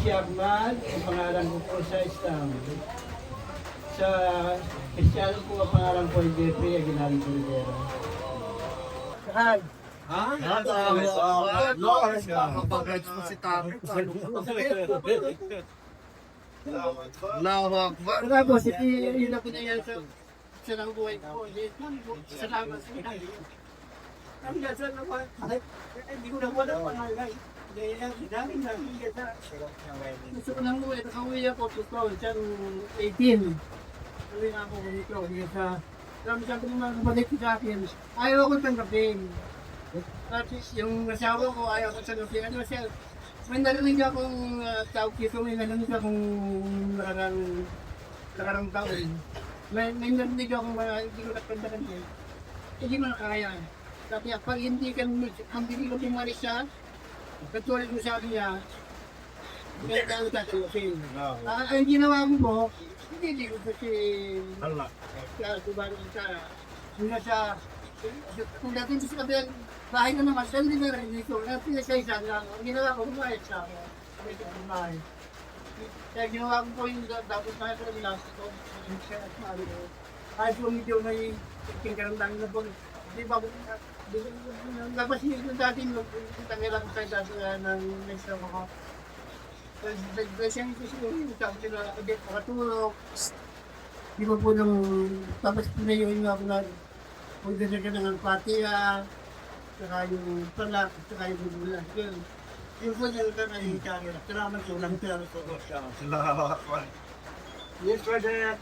Jesse Ahmad, ang pangalan ko po sa Islam. Sa Kristiyano po ang pangalan ko ay Jeffrey Aguinaldo Rivera. Saan? Ha? Kapag-rights mo si Tapit. Lawak ba? Wala po, yun ako na yan sa ng buhay ko. Salamat sa inay. Ang gasa na ba? Hindi ko na wala pangalay. Gusto ko lang uwi. Nakauwi ako 2018. Uwi na ako ganito. Marami siya ko naman bumalik sa akin. Ayaw ko tanggapin. Tapos yung asawa ko ayaw ko tanggapin. Ano siya? May narinig akong tawag dito. May narinig akong nakarang taon. May narinig akong hindi ko nakandakan niya. Hindi ko nakaya. Tapi pag hindi ka pumalis siya, katulad mo sabi niya, kaya tayo tatanggapin. Ang ginawa ko po, hindi ko kasi muna sa kung dati sa kabilang bahay na naman, siya hindi na rin dito. Pinasa-isa lang. Ang ginawa ko, bumayad sa akin. Kaya ginawa ko po yung dapat na sa last ko. Kahit kung medyo may tingkarandang na po, di ba, labas niyo yung dati, tangilan ko tayo dati ng next time ako. Siyang gusto yung sabi sila, agad makatulog. Di ba po nang, tapos pinayoin nga ako na, kung ganda ka ng patiya, saka yung palak, saka yung bubulan. Yung po nila ka yung camera. Salamat po lang pero po. Lawak ba? Yes, brother.